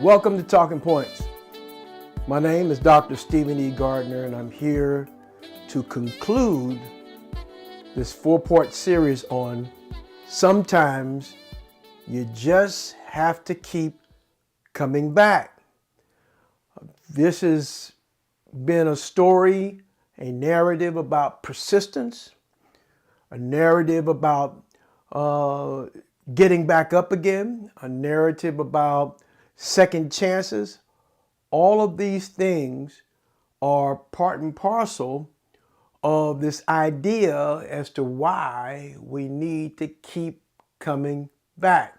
Welcome to Talking Points. My name is Dr. Stephen E. Gardner, and I'm here to conclude this four-part series on sometimes you just have to keep coming back. This has been a story, a narrative about persistence, a narrative about getting back up again, a narrative about second chances. All of these things are part and parcel of this idea as to why we need to keep coming back.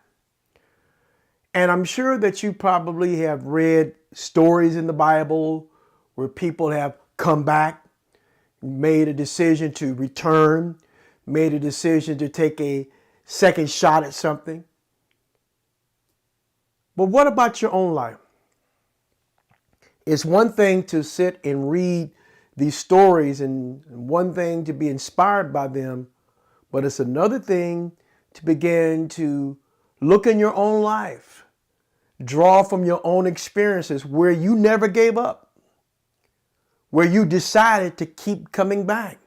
And I'm sure that you probably have read stories in the Bible where people have come back, made a decision to return, made a decision to take a second shot at something. But what about your own life? It's one thing to sit and read these stories and one thing to be inspired by them, but it's another thing to begin to look in your own life, draw from your own experiences where you never gave up, where you decided to keep coming back.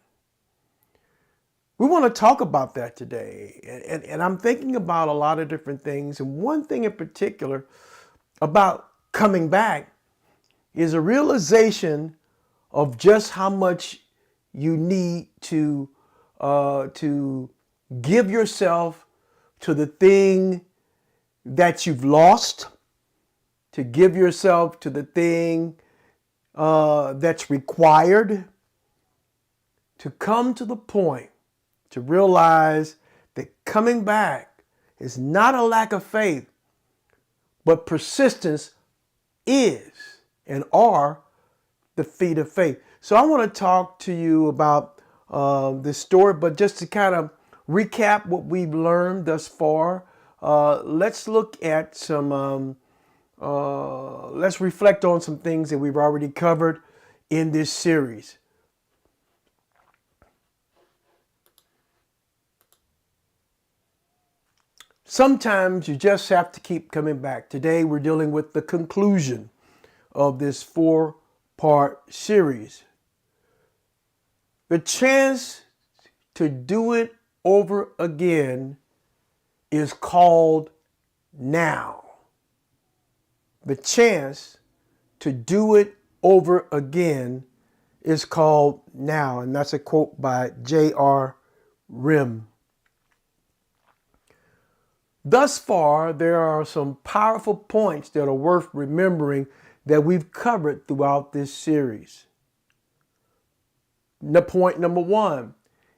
We want to talk about that today. And I'm thinking about a lot of different things. And one thing in particular about coming back is a realization of just how much you need to give yourself to the thing that you've lost, to give yourself to the thing that's required, to come to the point to realize that coming back is not a lack of faith, but persistence is and are the feet of faith. So I want to talk to you about this story, but just to kind of recap what we've learned thus far, let's look at some, let's reflect on some things that we've already covered in this series. Sometimes you just have to keep coming back. Today we're dealing with the conclusion of this four-part series. The chance to do it over again is called now. The chance to do it over again is called now. And that's a quote by J.R. Rim. Thus far, there are some powerful points that are worth remembering that we've covered throughout this series. The point number one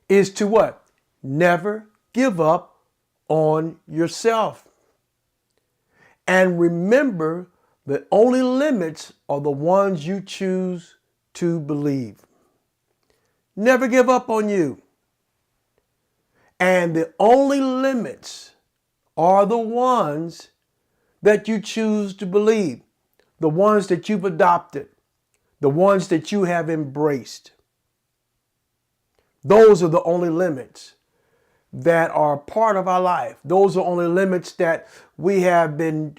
is to what? Never give up on yourself. And remember, the only limits are the ones you choose to believe. Never give up on you. And the only limits are the ones that you choose to believe, the ones that you've adopted, the ones that you have embraced. Those are the only limits that are part of our life. Those are only limits that we have been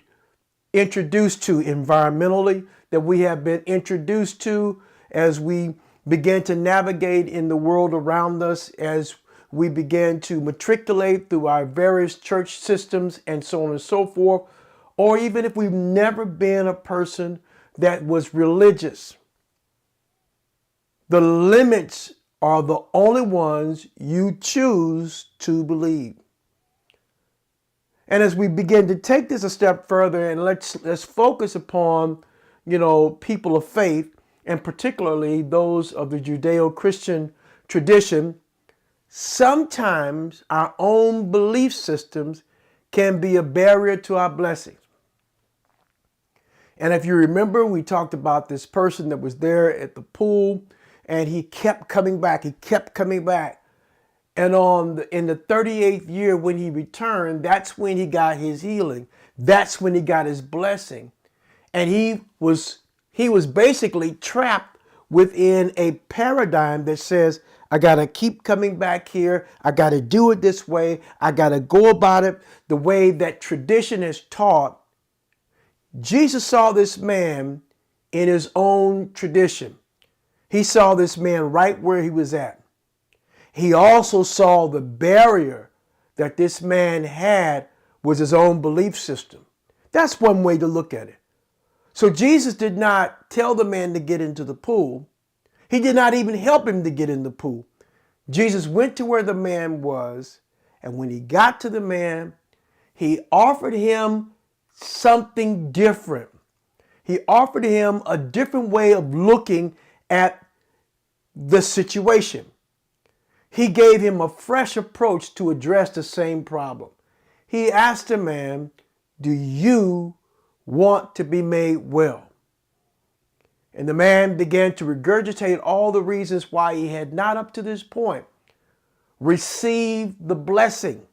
introduced to environmentally, that we have been introduced to as we begin to navigate in the world around us, as we began to matriculate through our various church systems and so on and so forth, or even if we've never been a person that was religious. The limits are the only ones you choose to believe. And as we begin to take this a step further, and let's focus upon, people of faith, and particularly those of the Judeo-Christian tradition, sometimes our own belief systems can be a barrier to our blessings. And if you remember, we talked about this person that was there at the pool, and he kept coming back. He kept coming back. And in the 38th year when he returned, that's when he got his healing. That's when he got his blessing. And he was basically trapped within a paradigm that says, I got to keep coming back here. I got to do it this way. I got to go about it the way that tradition is taught. Jesus saw this man in his own tradition. He saw this man right where he was at. He also saw the barrier that this man had was his own belief system. That's one way to look at it. So Jesus did not tell the man to get into the pool. He did not even help him to get in the pool. Jesus went to where the man was, and when he got to the man, he offered him something different. He offered him a different way of looking at the situation. He gave him a fresh approach to address the same problem. He asked the man, "Do you want to be made well?" And the man began to regurgitate all the reasons why he had not up to this point received the blessing.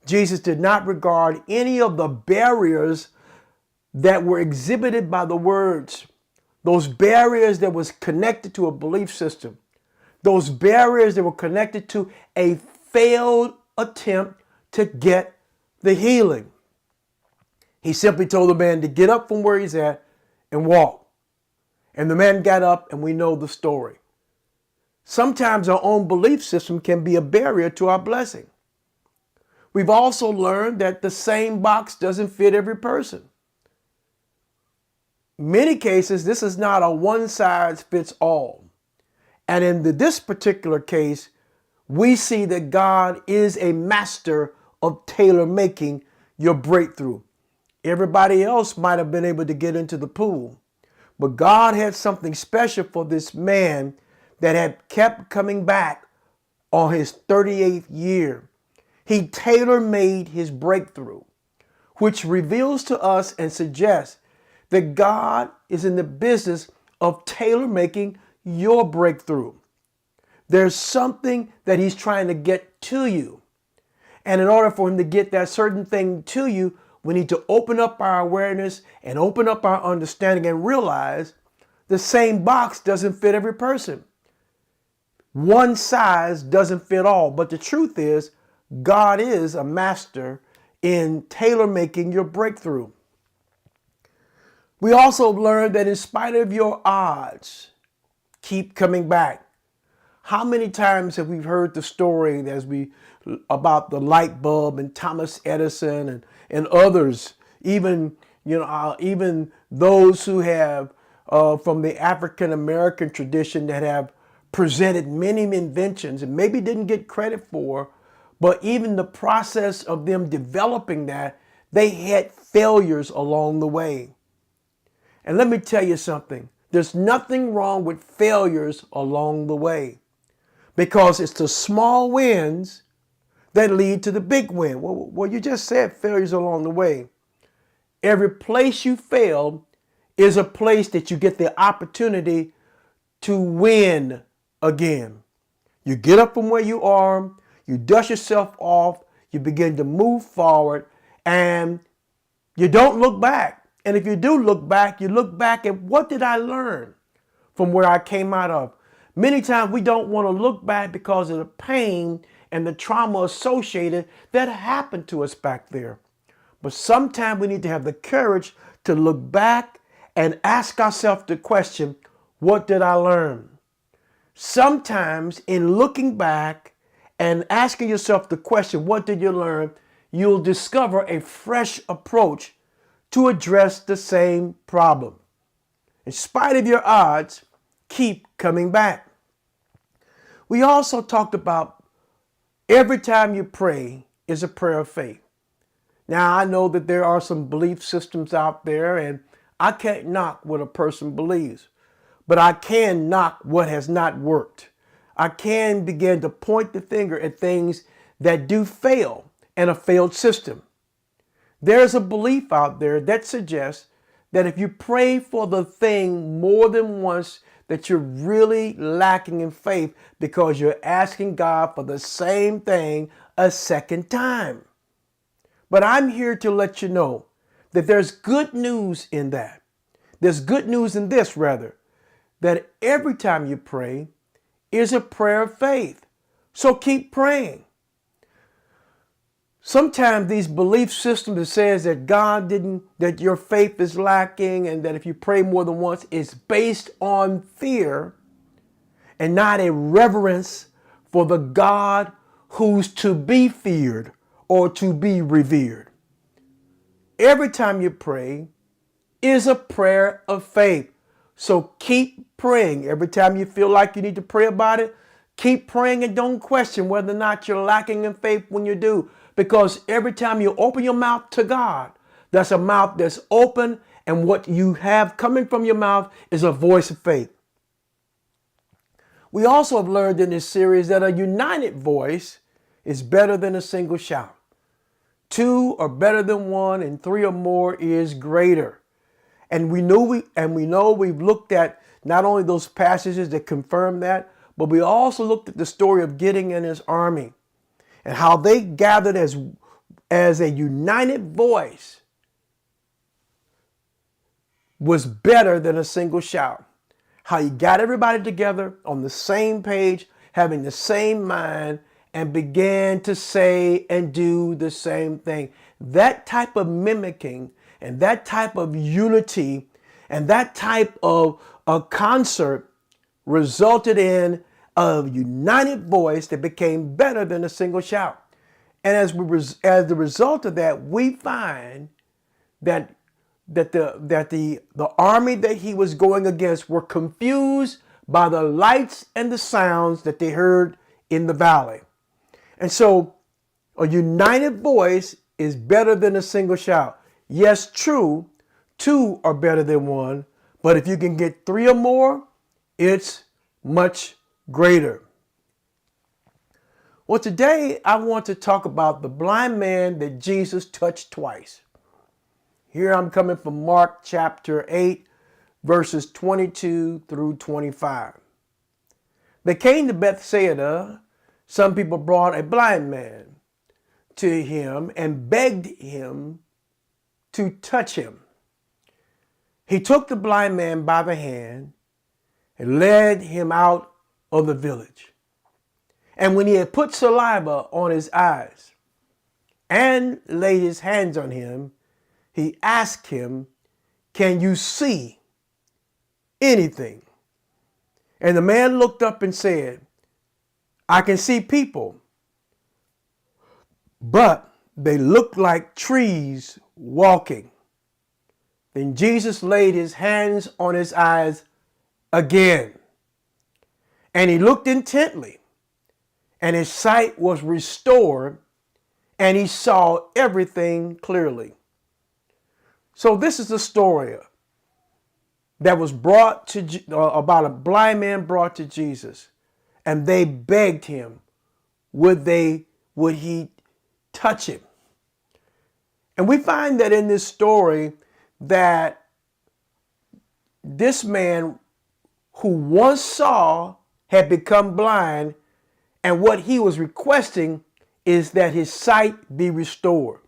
Jesus did not regard any of the barriers that were exhibited by the words, those barriers that was connected to a belief system, those barriers that were connected to a failed attempt to get the healing. He simply told the man to get up from where he's at and walk. And the man got up, and we know the story. Sometimes our own belief system can be a barrier to our blessing. We've also learned that the same box doesn't fit every person. In many cases, this is not a one size fits all. And in this particular case, we see that God is a master of tailor making your breakthrough. Everybody else might have been able to get into the pool, but God had something special for this man that had kept coming back on his 38th year. He tailor-made his breakthrough, which reveals to us and suggests that God is in the business of tailor-making your breakthrough. There's something that he's trying to get to you. And in order for him to get that certain thing to you, we need to open up our awareness and open up our understanding and realize the same box doesn't fit every person. One size doesn't fit all. But the truth is, God is a master in tailor-making your breakthrough. We also learned that in spite of your odds, keep coming back. How many times have we heard the story about the light bulb and Thomas Edison and others, even those who have from the African American tradition that have presented many inventions and maybe didn't get credit for, but even the process of them developing that, they had failures along the way. And let me tell you something. There's nothing wrong with failures along the way, because it's the small wins that lead to the big win. Well, you just said failures along the way. Every place you fail is a place that you get the opportunity to win again. You get up from where you are, you dust yourself off, you begin to move forward, and you don't look back. And if you do look back, you look back at what did I learn from where I came out of. Many times we don't want to look back because of the pain and the trauma associated that happened to us back there. But sometimes we need to have the courage to look back and ask ourselves the question, what did I learn? Sometimes in looking back and asking yourself the question, what did you learn? You'll discover a fresh approach to address the same problem. In spite of your odds, keep coming back. We also talked about every time you pray is a prayer of faith. Now, I know that there are some belief systems out there, and I can't knock what a person believes, but I can knock what has not worked. I can begin to point the finger at things that do fail and a failed system. There's a belief out there that suggests that if you pray for the thing more than once, that you're really lacking in faith because you're asking God for the same thing a second time. But I'm here to let you know that there's good news in that. There's good news in this, rather, that every time you pray is a prayer of faith. So keep praying. Sometimes these belief systems that says that God didn't, that your faith is lacking and that if you pray more than once, it's based on fear and not a reverence for the God who's to be feared or to be revered. Every time you pray is a prayer of faith. So keep praying. Every time you feel like you need to pray about it, keep praying and don't question whether or not you're lacking in faith when you do. Because every time you open your mouth to God, that's a mouth that's open, and what you have coming from your mouth is a voice of faith. We also have learned in this series that a united voice is better than a single shout. Two are better than one, and three or more is greater. And we know we've looked at not only those passages that confirm that, but we also looked at the story of Gideon and his army and how they gathered as a united voice was better than a single shout. How he got everybody together on the same page, having the same mind, and began to say and do the same thing. That type of mimicking and that type of unity and that type of a concert resulted in a united voice that became better than a single shout. And as the result of that, we find that the army that he was going against were confused by the lights and the sounds that they heard in the valley. And so a united voice is better than a single shout. Yes, true, two are better than one, but if you can get three or more, it's much greater. Well, today I want to talk about the blind man that Jesus touched twice. Here I'm coming from Mark chapter 8, verses 22 through 25. They came to Bethsaida. Some people brought a blind man to him and begged him to touch him. He took the blind man by the hand and led him out of the village. And when he had put saliva on his eyes and laid his hands on him, he asked him, "Can you see anything?" And the man looked up and said, "I can see people, but they look like trees walking." Then Jesus laid his hands on his eyes again, and he looked intently, and his sight was restored, and he saw everything clearly. So this is the story that was brought to about a blind man brought to Jesus, and they begged him, would he touch him? And we find that in this story that this man who once saw had become blind, and what he was requesting is that his sight be restored.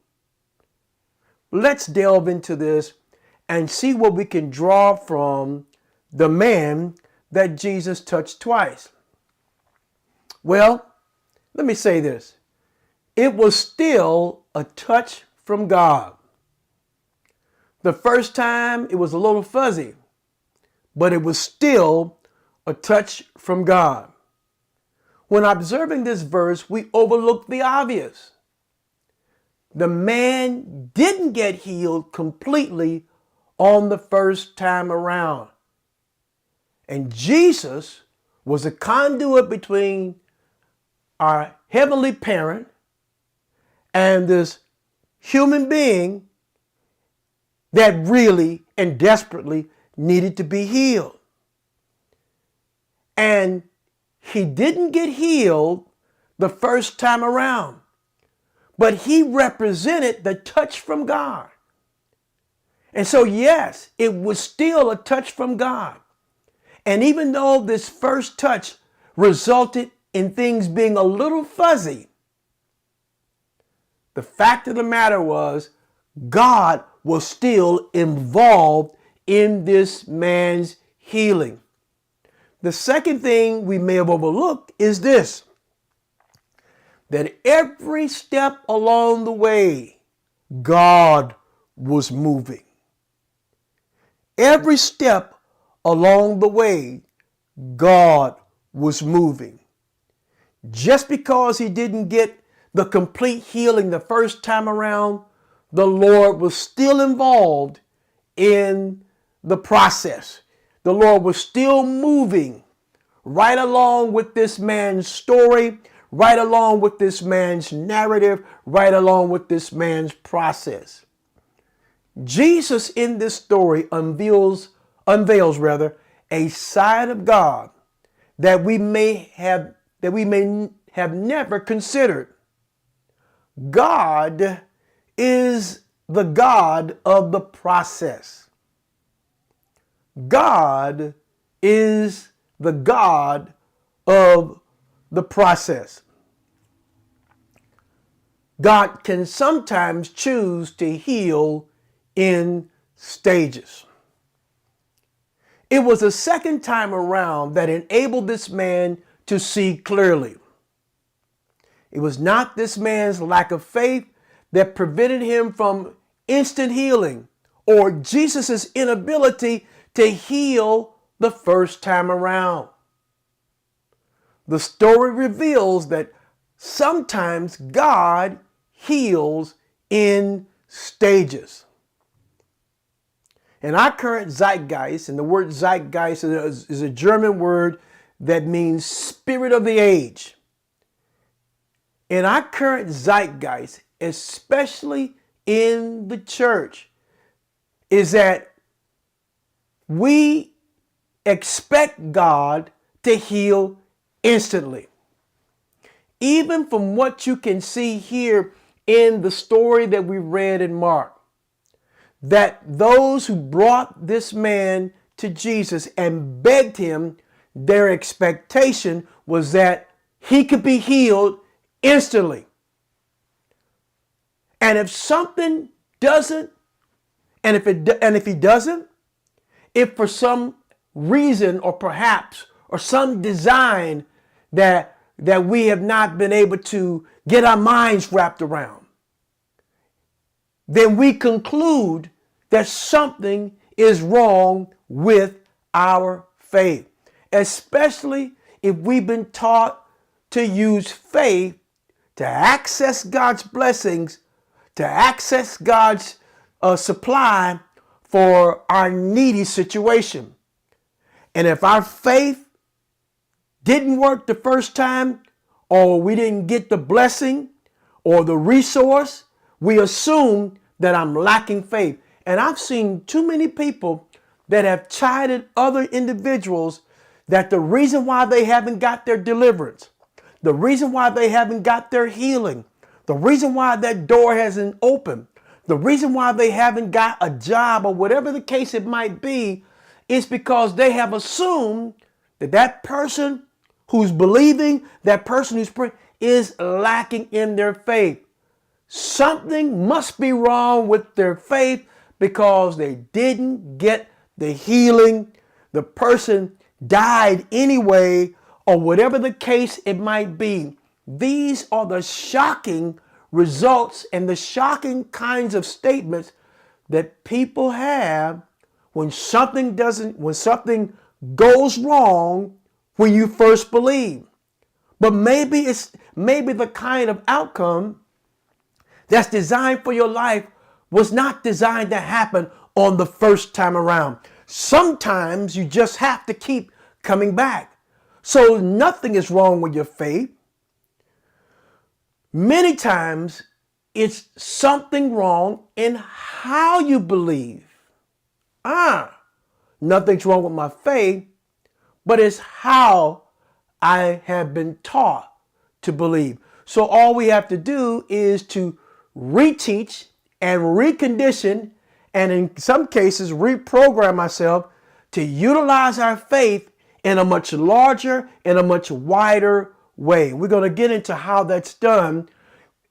Let's delve into this and see what we can draw from the man that Jesus touched twice. Well, let me say this. It was still a touch from God. The first time it was a little fuzzy, but it was still a touch from God. When observing this verse, we overlook the obvious. The man didn't get healed completely on the first time around. And Jesus was a conduit between our heavenly parent and this human being that really and desperately needed to be healed. And he didn't get healed the first time around, but he represented the touch from God. And so, yes, it was still a touch from God. And even though this first touch resulted in things being a little fuzzy, the fact of the matter was God was still involved in this man's healing. The second thing we may have overlooked is this, that every step along the way, God was moving. Every step along the way, God was moving. Just because he didn't get the complete healing the first time around, the Lord was still involved in the process. The Lord was still moving right along with this man's story, right along with this man's narrative, right along with this man's process. Jesus in this story unveils a side of God that we may have never considered. God is the God of the process. God is the God of the process. God can sometimes choose to heal in stages. It was the second time around that enabled this man to see clearly. It was not this man's lack of faith that prevented him from instant healing or Jesus' inability to heal the first time around. The story reveals that sometimes God heals in stages. In our current zeitgeist, and the word zeitgeist is a German word that means spirit of the age. In our current zeitgeist, especially in the church, is that we expect God to heal instantly. Even from what you can see here in the story that we read in Mark, that those who brought this man to Jesus and begged him, their expectation was that he could be healed instantly. And if something doesn't, and if he doesn't, if for some reason or perhaps or some design that we have not been able to get our minds wrapped around, then we conclude that something is wrong with our faith, especially if we've been taught to use faith to access God's blessings, to access God's supply for our needy situation. And if our faith didn't work the first time, or we didn't get the blessing or the resource, we assume that I'm lacking faith. And I've seen too many people that have chided other individuals that the reason why they haven't got their deliverance, the reason why they haven't got their healing, the reason why that door hasn't opened, the reason why they haven't got a job or whatever the case it might be, is because they have assumed that that person who's believing, that person who's praying, is lacking in their faith. Something must be wrong with their faith because they didn't get the healing. The person died anyway, or whatever the case it might be. These are the shocking results and the shocking kinds of statements that people have when something goes wrong when you first believe. But maybe the kind of outcome that's designed for your life was not designed to happen on the first time around. Sometimes you just have to keep coming back. So nothing is wrong with your faith. Many times it's something wrong in how you believe. Nothing's wrong with my faith, but it's how I have been taught to believe. So all we have to do is to reteach and recondition, and in some cases reprogram ourselves to utilize our faith in a much larger and a much wider way. We're going to get into how that's done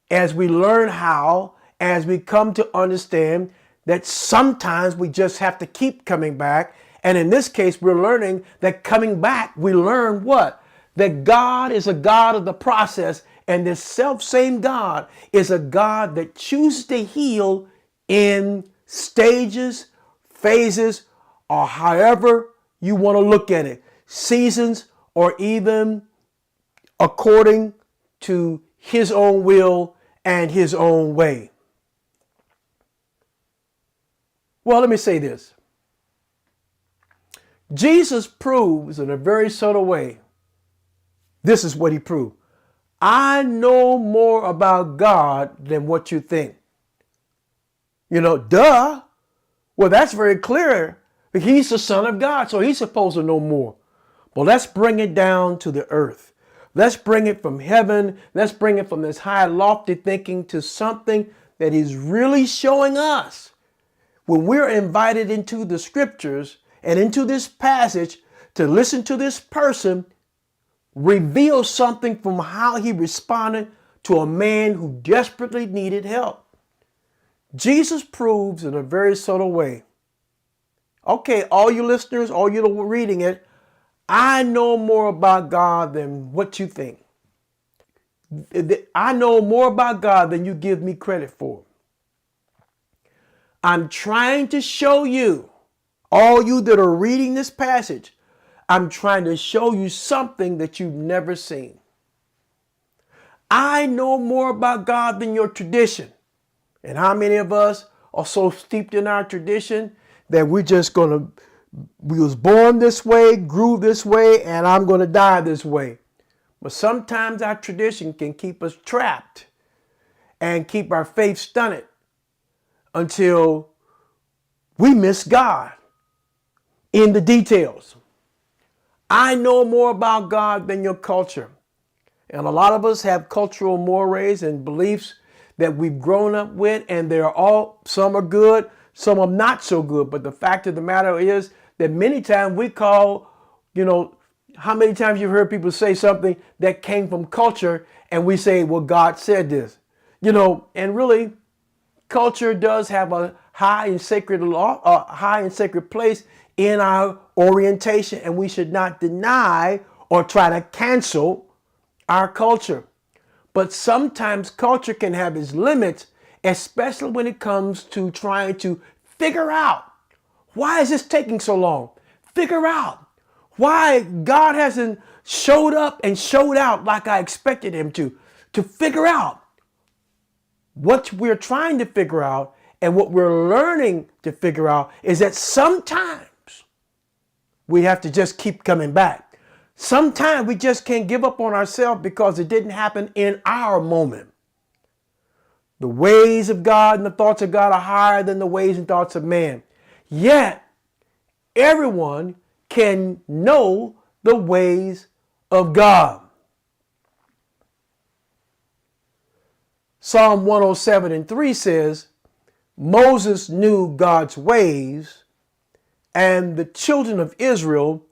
as we learn how, as we come to understand that sometimes we just have to keep coming back. And in this case, we're learning that coming back, we learn what? That God is a God of the process And this self-same God is a God that chooses to heal in stages, phases, or however you want to look at it, seasons, or even according to his own will and his own way. Well, let me say this. Jesus proves in a very subtle way. This is what he proved. I know more about God than what you think. Duh. Well, that's very clear. He's the Son of God, so he's supposed to know more. But let's bring it down to the earth. Let's bring it from heaven. Let's bring it from this high, lofty thinking to something that he's really showing us. When we're invited into the scriptures and into this passage to listen to this person reveal something from how he responded to a man who desperately needed help. Jesus proves in a very subtle way. Okay, all you listeners, all you reading it, I know more about God than what you think. I know more about God than you give me credit for. I'm trying to show you, all you that are reading this passage, I'm trying to show you something that you've never seen. I know more about God than your tradition. And how many of us are so steeped in our tradition that we was born this way, grew this way, and I'm going to die this way. But sometimes our tradition can keep us trapped and keep our faith stunted until we miss God in the details. I know more about God than your culture. And a lot of us have cultural mores and beliefs that we've grown up with, and some are good, some are not so good. But the fact of the matter is that many times we call, how many times you've heard people say something that came from culture and we say, well, God said this, and really culture does have a high and sacred place in our orientation, and we should not deny or try to cancel our culture. But sometimes culture can have its limits, especially when it comes to trying to figure out, why is this taking so long? Figure out why God hasn't showed up and showed out like I expected him to figure out what we're trying to figure out. And what we're learning to figure out is that sometimes we have to just keep coming back. Sometimes we just can't give up on ourselves because it didn't happen in our moment. The ways of God and the thoughts of God are higher than the ways and thoughts of man. Yet, everyone can know the ways of God. Psalm 107:3 says, Moses knew God's ways, and the children of Israel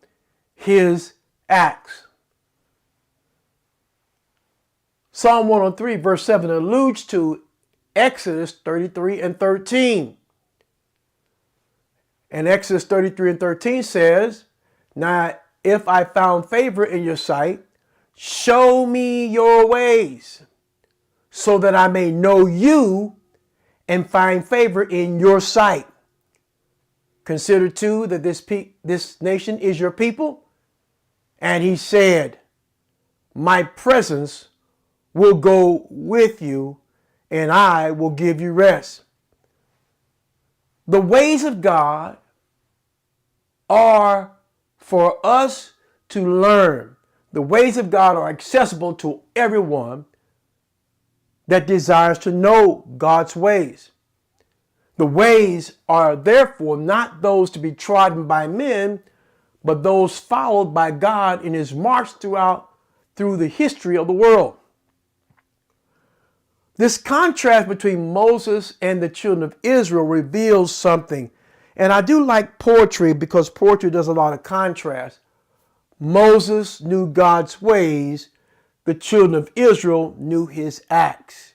his acts. Psalm 103 verse 7 alludes to Exodus 33 and 13. And Exodus 33 and 13 says, now if I found favor in your sight, show me your ways, so that I may know you and find favor in your sight. Consider too that this nation is your people. And he said, my presence will go with you, and I will give you rest. The ways of God are for us to learn. The ways of God are accessible to everyone that desires to know God's ways. The ways are therefore not those to be trodden by men, but those followed by God in his march through the history of the world. This contrast between Moses and the children of Israel reveals something. And I do like poetry because poetry does a lot of contrast. Moses knew God's ways. The children of Israel knew his acts.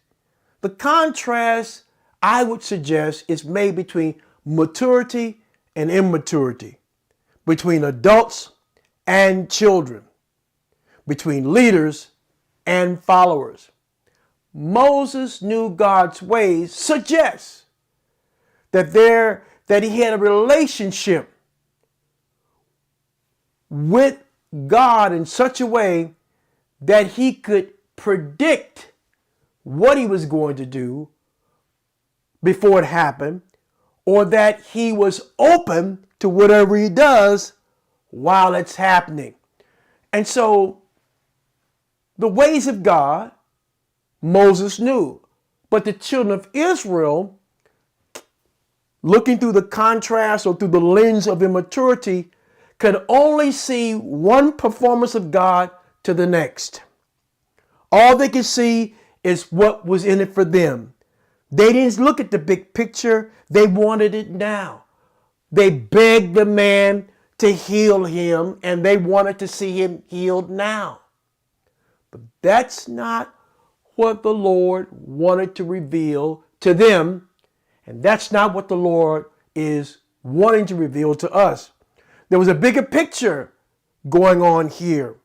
The contrast, I would suggest, is made between maturity and immaturity, between adults and children, between leaders and followers. Moses knew God's ways suggests that he had a relationship with God in such a way that he could predict what he was going to do before it happened, or that he was open to whatever he does while it's happening. And so the ways of God, Moses knew. But the children of Israel, looking through the contrast or through the lens of immaturity, could only see one performance of God to the next. All they could see is what was in it for them. They didn't look at the big picture. They wanted it now. They begged the man to heal him, and they wanted to see him healed now. But that's not what the Lord wanted to reveal to them, and that's not what the Lord is wanting to reveal to us. There was a bigger picture going on here.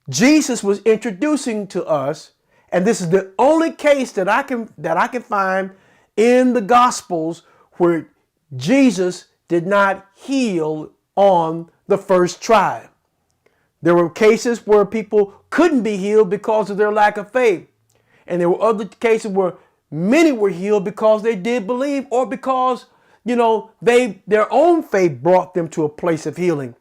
Jesus was introducing to us, and this is the only case that I can find in the Gospels where Jesus did not heal on the first try. There were cases where people couldn't be healed because of their lack of faith. And there were other cases where many were healed because they did believe, or because, their own faith brought them to a place of healing.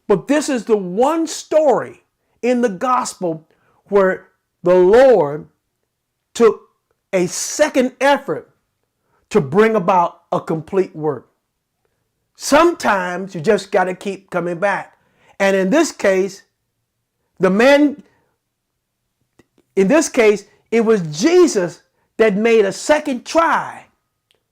But this is the one story in the gospel where the Lord took a second effort to bring about a complete work. Sometimes you just got to keep coming back. And in this case, it was Jesus that made a second try.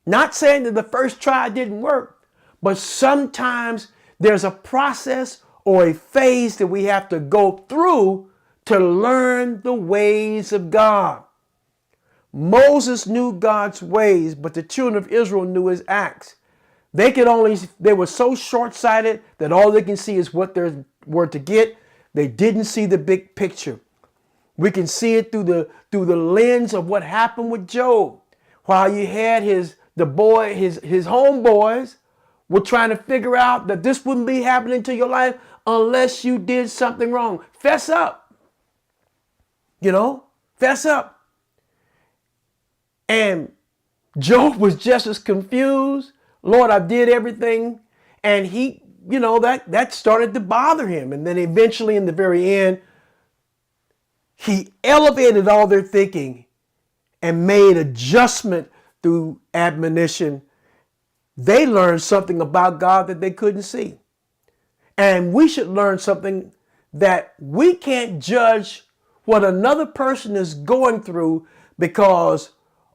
Not saying that the first try didn't work, but sometimes there's a process or a phase that we have to go through to learn the ways of God. Moses knew God's ways, but the children of Israel knew his acts. They were so short-sighted that all they can see is what they were to get. They didn't see the big picture. We can see it through the lens of what happened with Job. While you had his homeboys were trying to figure out that this wouldn't be happening to your life unless you did something wrong. Fess up. Fess up. And Job was just as confused. Lord, I did everything. And he, that started to bother him. And then eventually in the very end, he elevated all their thinking and made adjustment through admonition. They learned something about God that they couldn't see. And we should learn something, that we can't judge what another person is going through because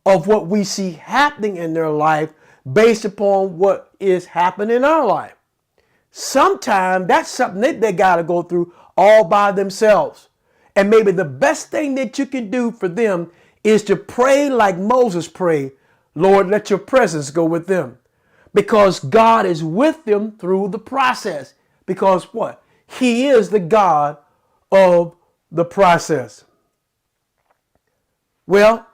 of what we see happening in their life based upon what is happening in our life. Sometimes that's something that they got to go through all by themselves. And maybe the best thing that you can do for them is to pray like Moses prayed. Lord, let your presence go with them. Because God is with them through the process. Because what? He is the God of the process. Well,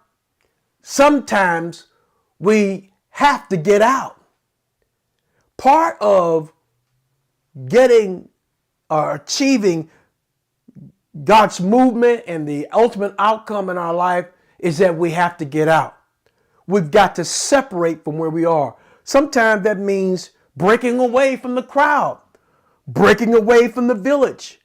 sometimes we have to get out. Part of getting or achieving God's movement and the ultimate outcome in our life is that we have to get out. We've got to separate from where we are. Sometimes that means breaking away from the crowd, breaking away from the village,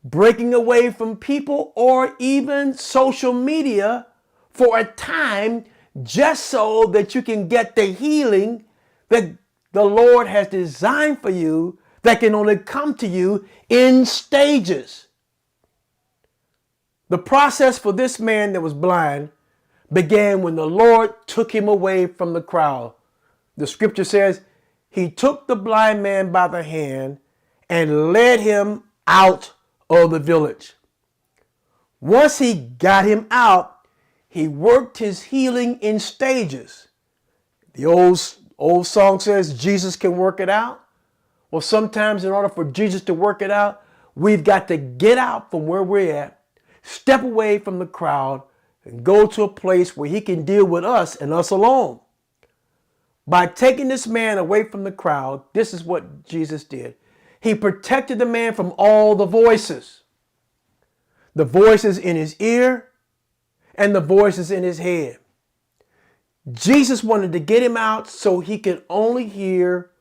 breaking away from people, or even social media for a time, just so that you can get the healing that the Lord has designed for you, that can only come to you in stages. The process for this man that was blind began when the Lord took him away from the crowd. The scripture says he took the blind man by the hand and led him out of the village. Once he got him out, he worked his healing in stages. The old song says Jesus can work it out. Well, sometimes in order for Jesus to work it out, we've got to get out from where we're at, step away from the crowd and go to a place where he can deal with us and us alone. By taking this man away from the crowd, this is what Jesus did. He protected the man from all the voices in his ear and the voices in his head. Jesus wanted to get him out so he could only hear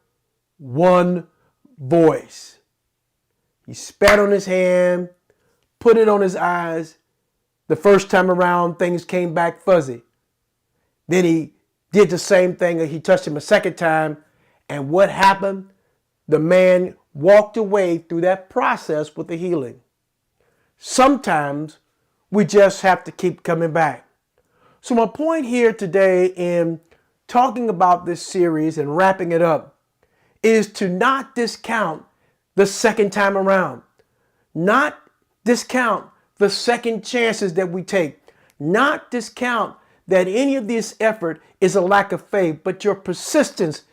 one voice. He spat on his hand, put it on his eyes. The first time around, things came back fuzzy. Then he did the same thing, and he touched him a second time. And what happened? The man walked away through that process with the healing. Sometimes we just have to keep coming back. So my point here today in talking about this series and wrapping it up is to not discount the second time around. Not discount the second chances that we take. Not discount that any of this effort is a lack of faith, but your persistence,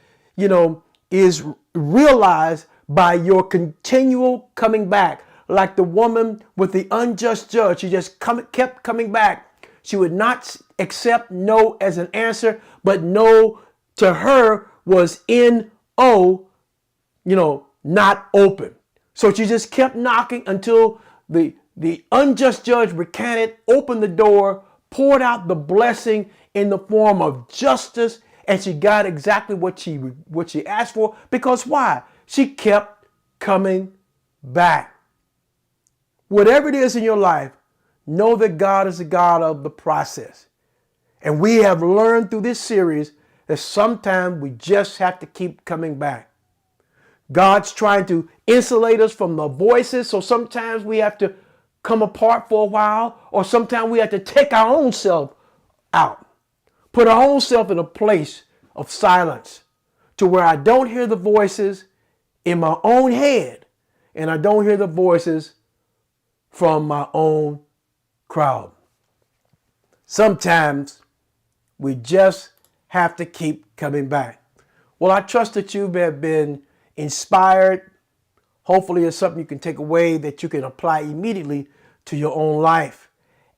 is realized by your continual coming back. Like the woman with the unjust judge, she just kept coming back. She would not accept no as an answer, but no to her was N-O, not open. So she just kept knocking until the unjust judge recanted, opened the door, poured out the blessing in the form of justice, and she got exactly what she asked for. Because why? She kept coming back. Whatever it is in your life, know that God is the God of the process. And we have learned through this series that sometimes we just have to keep coming back. God's trying to insulate us from the voices, so sometimes we have to come apart for a while, or sometimes we have to take our own self out. Put our own self in a place of silence to where I don't hear the voices in my own head and I don't hear the voices from my own crowd. Sometimes we just have to keep coming back. Well, I trust that you have been inspired. Hopefully it's something you can take away that you can apply immediately to your own life.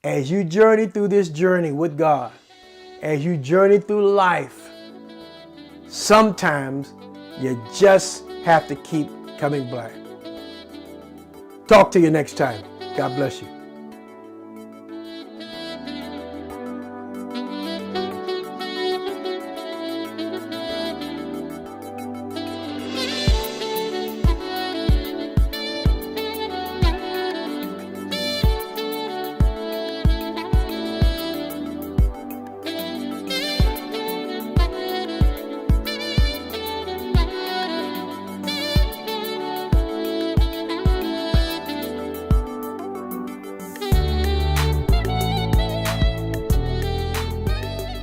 As you journey through this journey with God, as you journey through life, sometimes you just have to keep coming back. Talk to you next time. God bless you.